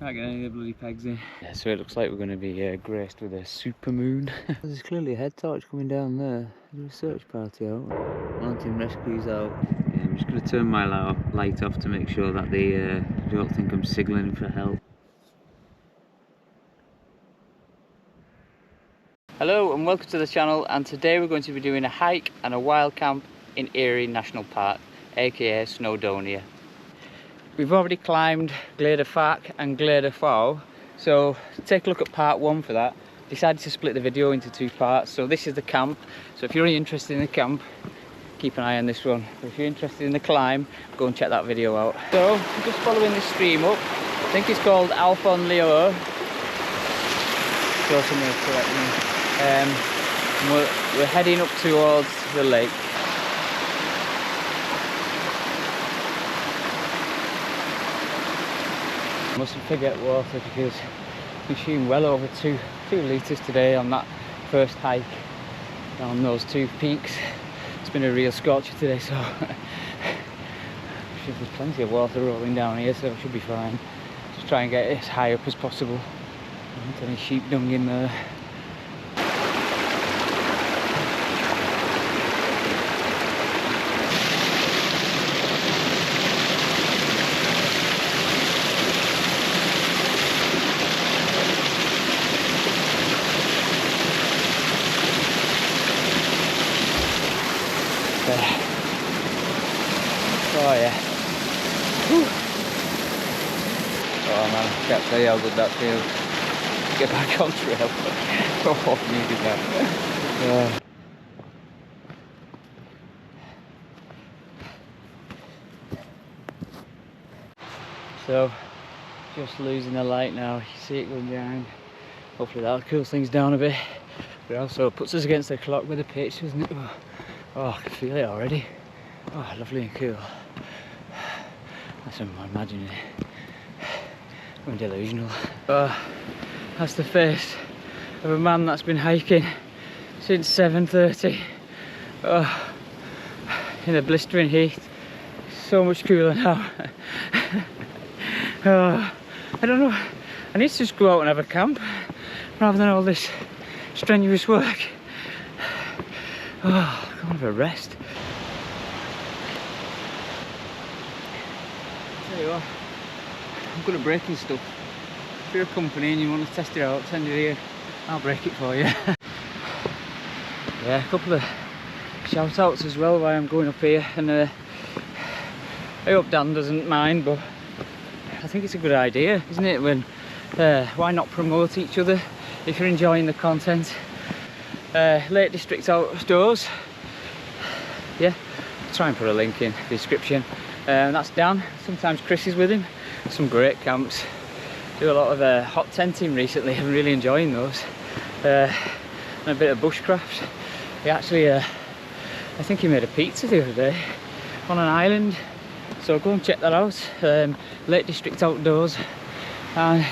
Can't get any of the bloody pegs in. Yeah, so it looks like we're going to be graced with a super moon. There's clearly a head torch coming down there. There's a search party out. Mountain rescues out. Yeah, I'm just going to turn my light off to make sure that they don't think I'm signalling for help. Hello and welcome to the channel, and today we're going to be doing a hike and a wild camp in Eryri National Park, aka Snowdonia. We've already climbed Glade Fark and Glade Fow, so take a look at part one for that. Decided to split the video into two parts. So this is the camp, so if you're really interested in the camp, keep an eye on this one. But if you're interested in the climb, go and check that video out. So we're just following this stream up. I think it's called Alphon Leo. Go somewhere correctly. We're heading up towards the lake. Mustn't forget water because we consumed well over 2 litres today on that first hike down those two peaks. It's been a real scorcher today, so there's plenty of water rolling down here, so it should be fine. Just try and get it as high up as possible. I don't want any sheep dung in there. Oh yeah. Whew. Oh man, I can't tell you how good that feels. Get back on trail. Oh, needed that. So, just losing the light now. You see it going down. Hopefully that'll cool things down a bit. But also puts us against the clock with the pitch, doesn't it? Oh, I can feel it already. Oh, lovely and cool. That's what I'm imagining. I'm delusional. That's the face of a man that's been hiking since 7:30. In the blistering heat. So much cooler now. I don't know. I need to just go out and have a camp rather than all this strenuous work. Oh, I want a rest. Tell you what, I'm good at breaking stuff. If you're a company and you want to test it out, send it here. I'll break it for you. Yeah, a couple of shout outs as well while I'm going up here, and I hope Dan doesn't mind, but I think it's a good idea, isn't it? When why not promote each other if you're enjoying the content? Lake District Outdoors. Yeah, I'll try and put a link in the description. That's Dan. Sometimes Chris is with him. Some great camps. Do a lot of hot tenting recently. I'm really enjoying those. And a bit of bushcraft. He actually, I think he made a pizza the other day on an island. So go and check that out. Lake District Outdoors. And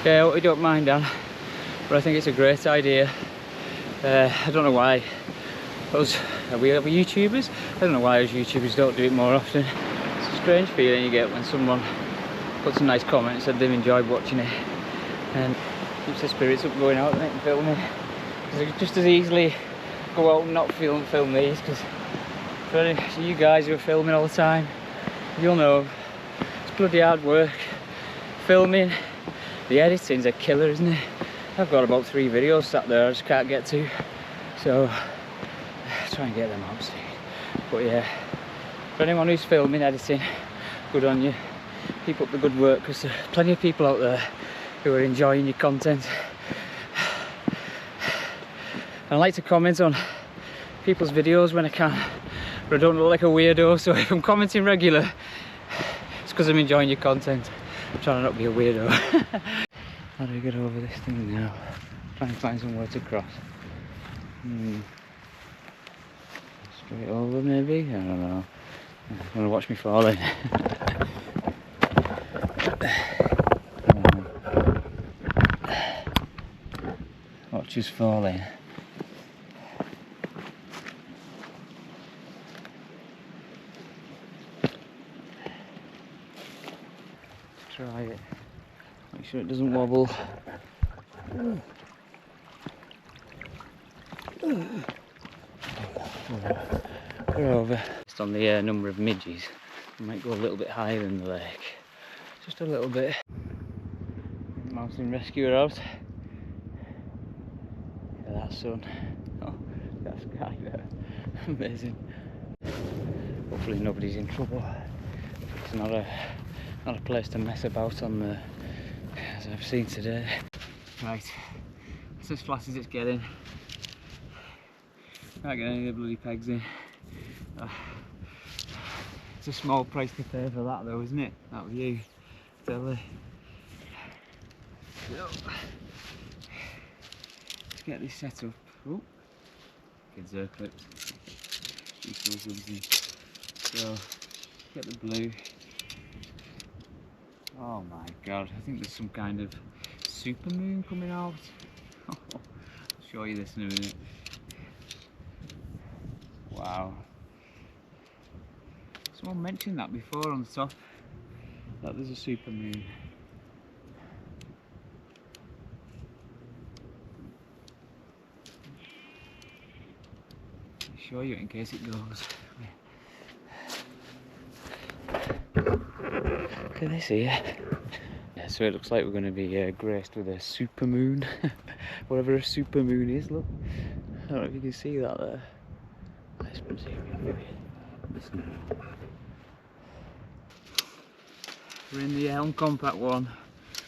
yeah, I hope you don't mind, Dan. But I think it's a great idea. I don't know why are we YouTubers? I don't know why us YouTubers don't do it more often. It's a strange feeling you get when someone puts a nice comment and said they've enjoyed watching it, and keeps the spirits up going out and filming. Because I could just as easily go out and not film these, because for you guys who are filming all the time, you'll know it's bloody hard work. Filming, the editing's a killer, isn't it? I've got about 3 videos sat there I just can't get to, so try and get them out soon. But yeah, for anyone who's filming, editing, good on you. Keep up the good work, because there are plenty of people out there who are enjoying your content. I like to comment on people's videos when I can, but I don't look like a weirdo, so if I'm commenting regular, it's because I'm enjoying your content. I'm trying to not be a weirdo. How do we get over this thing now? Try and find somewhere to cross. Straight over maybe? I don't know. I'm gonna watch me falling. Watch us falling. try it. Make sure it doesn't wobble. We're over. Just on the number of midges, I might go a little bit higher in the lake. Just a little bit. Mountain rescuer out. Yeah, that sun. Oh, that sky there. Amazing. Hopefully nobody's in trouble. It's not a place to mess about on the, as I've seen today. Right, it's as flat as it's getting. Can't get any of the bloody pegs in. It's a small price to pay for that though, isn't it? That view. Let's get this set up. Oh, kids hair clips. So, get the blue. Oh my god, I think there's some kind of super moon coming out. I'll show you this in a minute. Wow. Someone mentioned that before on the top, that there's a super moon. I'll show you in case it goes. Look at this here. Yeah, so it looks like we're going to be graced with a super moon. Whatever a super moon is, look. I don't know if you can see that there. Let's see. We're in the Elm Compact one.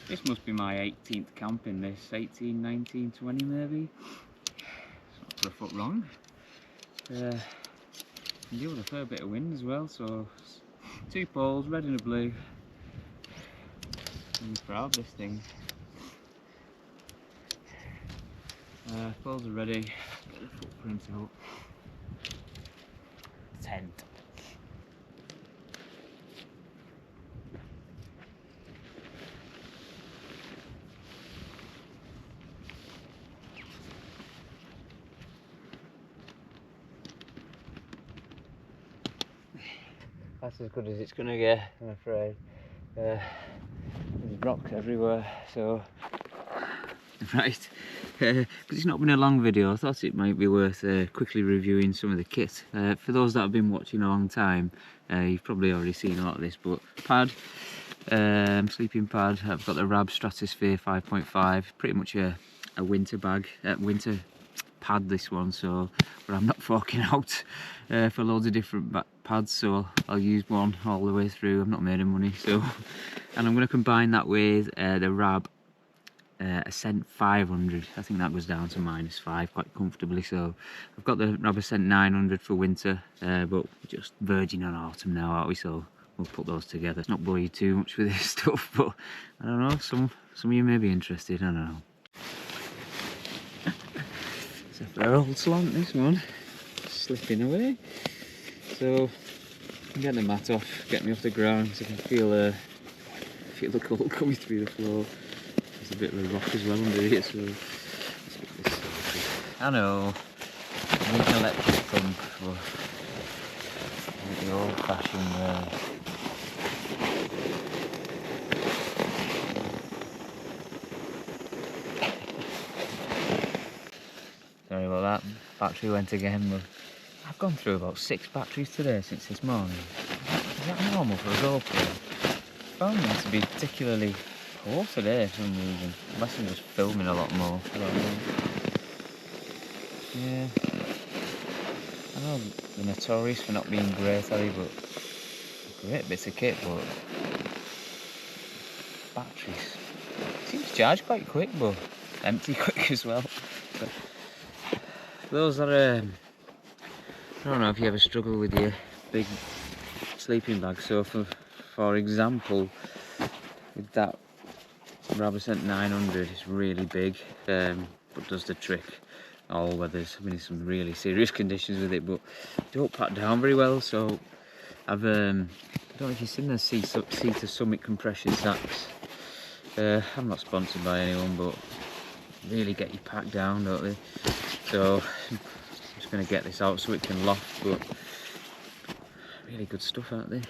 This must be my 18th camp in this. 18, 19, 20 maybe. It's not for a foot wrong. Can deal with a fair bit of wind as well, so 2 poles, red and a blue. I'm proud of this thing. Poles are ready. Get the footprint up. Tent. That's as good as it's gonna get, I'm afraid. There's rocks everywhere, so right. Because it's not been a long video, I thought it might be worth quickly reviewing some of the kit. For those that have been watching a long time, you've probably already seen a lot of this, but pad, sleeping pad. I've got the Rab Stratosphere 5.5, pretty much a winter bag, winter pad this one, so but I'm not forking out for loads of different pads, so I'll use one all the way through. I'm not made of money, so and I'm going to combine that with the Rab Ascent 500. I think that goes down to -5 quite comfortably, so I've got the Rab Ascent 900 for winter, but we're just verging on autumn now, aren't we, so we'll put those together. Not bore you too much with this stuff, but I don't know, some of you may be interested, I don't know. It's a fair old slant, this one, slipping away. So get the mat off, get me off the ground so I can feel the cold coming through the floor. There's a bit of a rock as well under here, so let's get this sorted. I know, I need an electric pump for the old-fashioned Sorry about that, battery went again, but I've gone through about 6 batteries today since this morning. Is that normal for a GoPro? I found them to be particularly poor today for some reason, unless I'm just filming a lot more. I don't know. Yeah, I know they're notorious for not being great, are they, but great bits of kit, but batteries seem to charge quite quick, but empty quick as well. But those are I don't know if you ever struggle with your big sleeping bag. So for example, with that Rab Ascent 900, it's really big, but does the trick all weathers. I've been in some really serious conditions with it, but don't pat down very well. So I've I don't know if you've seen the Sea to Summit compression sacks. I'm not sponsored by anyone, but really get you packed down, don't they? So I'm just going to get this out so it can loft, but really good stuff, aren't they?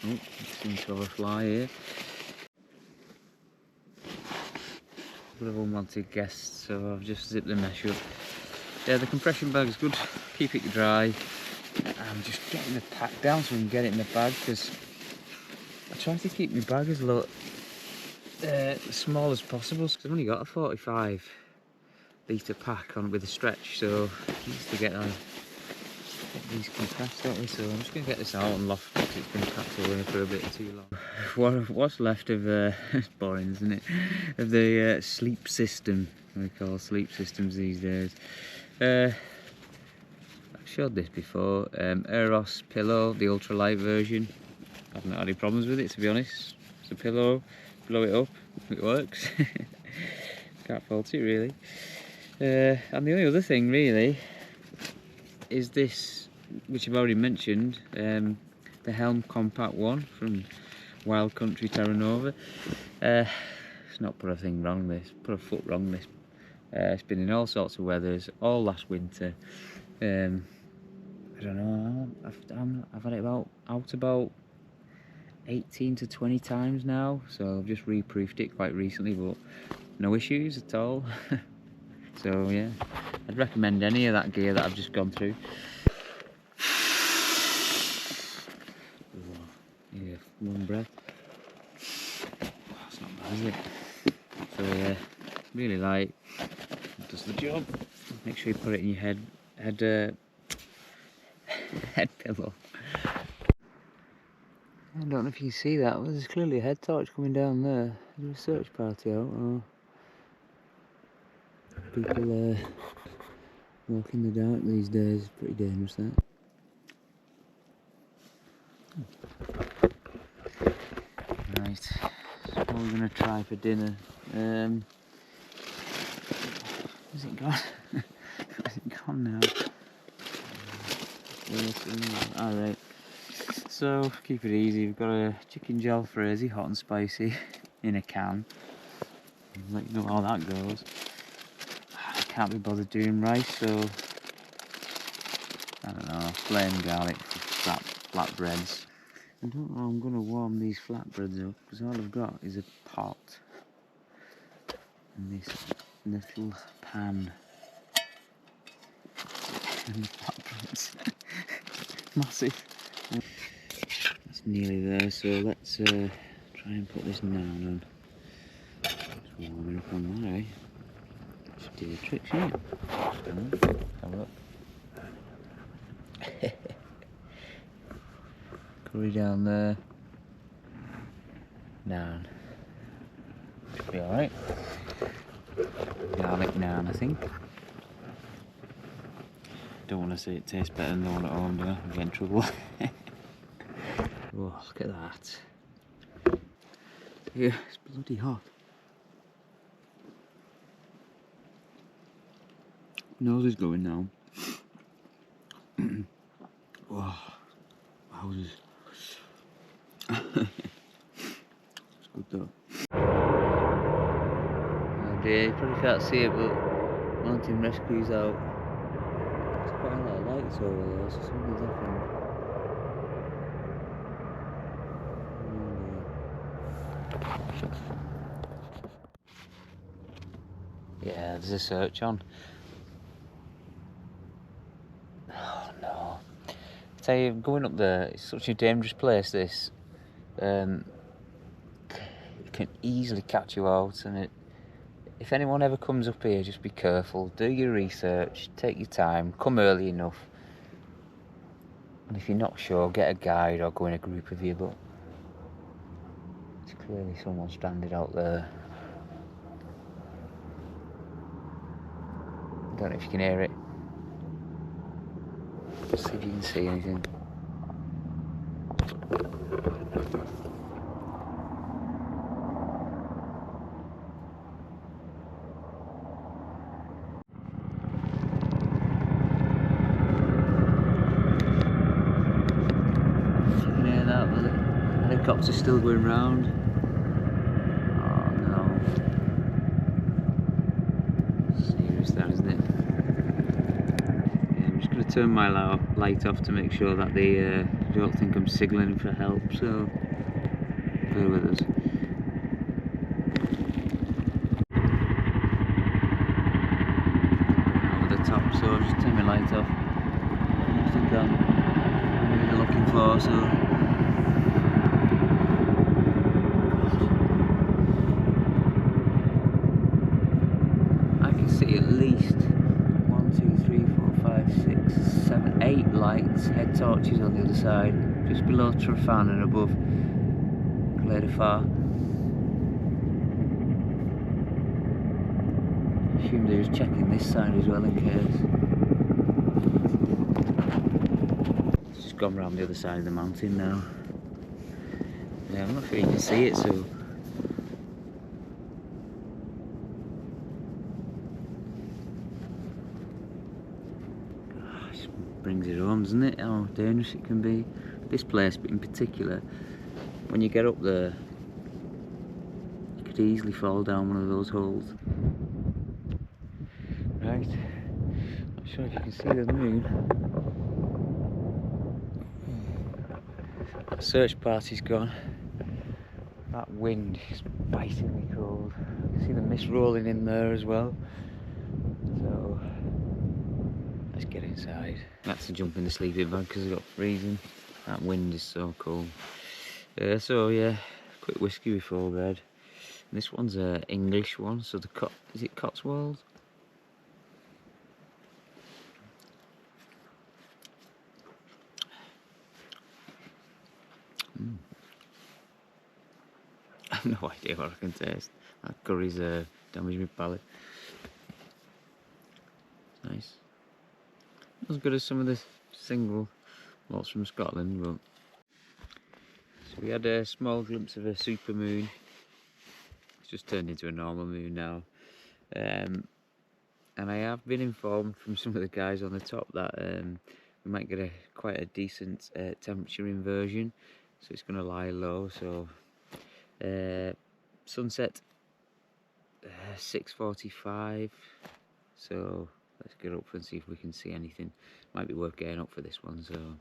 Oh, seems to have a fly here. couple of unwanted guests, so I've just zipped the mesh up. Yeah, the compression bag's good, keep it dry. I'm just getting the pack down so we can get it in the bag, because I try to keep my bag as small as possible, because I've only got a 45 litre pack on with a stretch, so I used to get these compressed, don't we? So I'm just going to get this out and loft it, it's been packed away for a bit too long. What's left of, it's boring isn't it, of the sleep system, we call sleep systems these days. I've showed this before, Eros pillow, the ultralight version. I haven't had any problems with it, to be honest. It's a pillow, blow it up, it works. Can't fault it really. And the only other thing really is this, which I've already mentioned, the Helm Compact one from Wild Country Terra Nova. It's not put a thing wrong, this, put a foot wrong, this. It's been in all sorts of weathers, all last winter. I don't know, I've had it out about 18 to 20 times now, so I've just reproofed it quite recently, but no issues at all. So yeah, I'd recommend any of that gear that I've just gone through. Yeah, one breath. That's not bad, is it? So yeah, really light, does the job. Make sure you put it in your head pillow. I don't know if you can see that, but there's clearly a head torch coming down there. Is there a search party out, or people walk in the dark these days? It's pretty dangerous, that. Right, so what we're going to try for dinner. Is it gone? Is it gone now? Alright, so keep it easy. We've got a chicken jalfrezi, hot and spicy, in a can. I'll let you know how that goes. I can't be bothered doing rice, so I don't know, plain garlic for flatbreads. I don't know how I'm going to warm these flatbreads up, because all I've got is a pot and this little pan. And the flatbreads. Massive. That's nearly there, so let's try and put this naan on. Just warming up on that, eh? Should do the trick, shouldn't it? Have a look. Curry down there. Naan. Should be alright. Garlic naan, I think. Don't want to say it tastes better than the one at home, do I? I'll get in trouble. Oh, look at that. Yeah, it's bloody hot. Nose is going now. Oh, houses. It's good though. Oh dear, you probably can't see it, but Mountain Rescue's out. There's quite a lot of lights over there, so something's happened. Yeah, there's a search on. Oh no. I tell you, going up there, it's such a dangerous place, this. It can easily catch you out, and if anyone ever comes up here, just be careful, do your research, take your time, come early enough. And if you're not sure, get a guide or go in a group of you, but it's clearly someone stranded out there. I don't know if you can hear it. Let's see if you can see anything. You can hear that, but the helicopter's still going round. Oh no. Serious that, isn't it? I'm just going to turn my light off to make sure that they don't think I'm signalling for help, so bear with us. top, so I'll just turn my light off. Nothing gone. I'm really looking for, so I can see at least 1, 2, 3, 4, 5, 6, 7, 8 lights, head torches on the other side, just below Trafan and above Clodagh. I assume they're just checking this side as well in case. It's just gone round the other side of the mountain now. Yeah, I'm not sure you can see it, so gosh, brings it home, doesn't it? How dangerous it can be. This place in particular, when you get up there, you could easily fall down one of those holes. Right, not sure if you can see the moon. The search party's gone. That wind is bitingly cold. I can see the mist rolling in there as well. So let's get inside. That's to jump in the sleeping bag because I got freezing. That wind is so cold. So yeah, quick whiskey before bed. And this one's an English one, so is it Cotswold? I have no idea what I can taste. That curry's damaged my palate. Nice. Not as good as some of the single malts from Scotland, but so we had a small glimpse of a super moon. It's just turned into a normal moon now. And I have been informed from some of the guys on the top that we might get quite a decent temperature inversion, so it's going to lie low. So sunset 6:45. So let's get up and see if we can see anything. Might be worth getting up for this one. So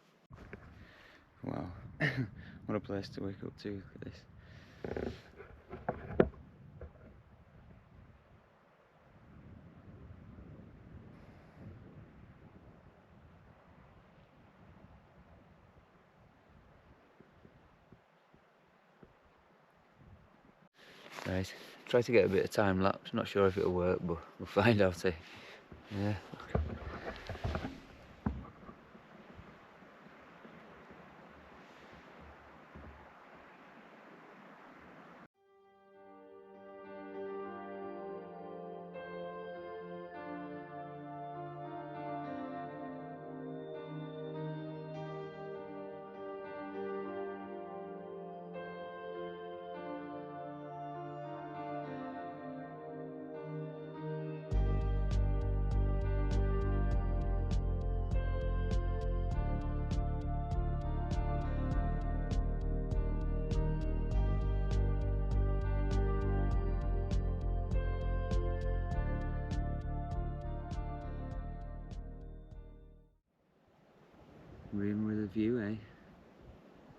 wow, what a place to wake up to. Look at this. Right, try to get a bit of time lapse. Not sure if it'll work, but we'll find out. Yeah. Room with a view, eh?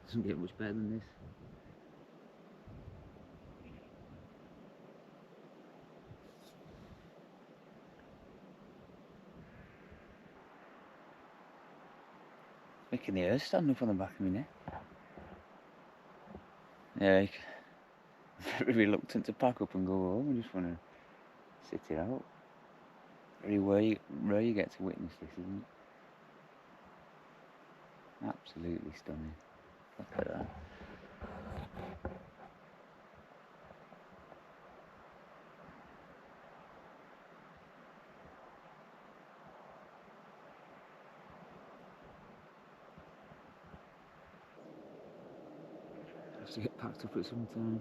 Doesn't get much better than this. Making the earth stand up on the back of my neck. Yeah, I'm very reluctant to pack up and go home. I just want to sit it out. Very rare you get to witness this, isn't it? Absolutely stunning. Look at that. I have to get packed up at some time.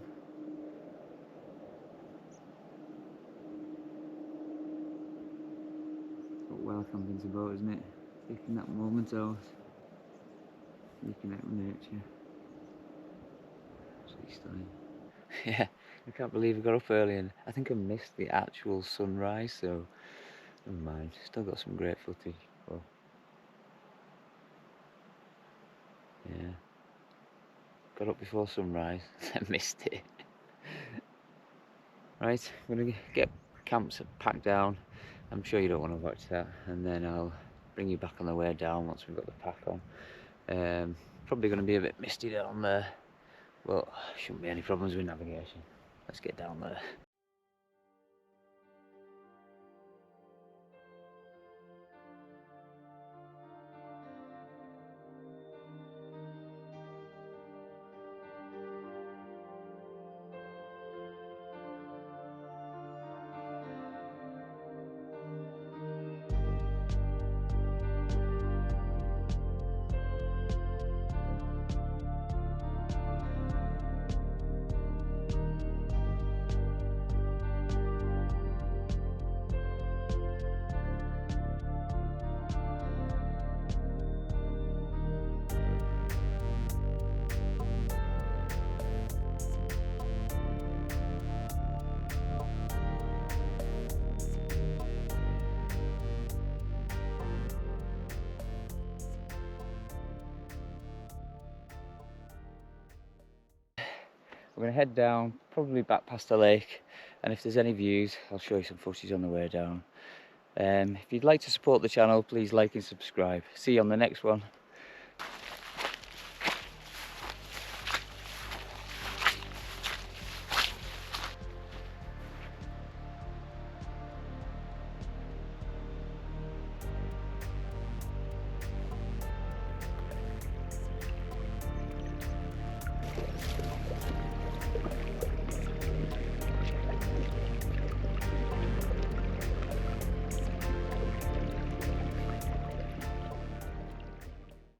But welcome into boat, isn't it? Taking that moment out. Reconnect with nature. Absolutely stunning. Yeah, I can't believe I got up early and I think I missed the actual sunrise, so never mind. Still got some great footage. But yeah, got up before sunrise, then missed it. Right, I'm gonna get camps packed down, I'm sure you don't want to watch that, and then I'll bring you back on the way down once we've got the pack on. Probably going to be a bit misty down there, but shouldn't be any problems with navigation. Let's get down there. We're going to head down, probably back past the lake, and if there's any views, I'll show you some footage on the way down. If you'd like to support the channel, please like and subscribe. See you on the next one.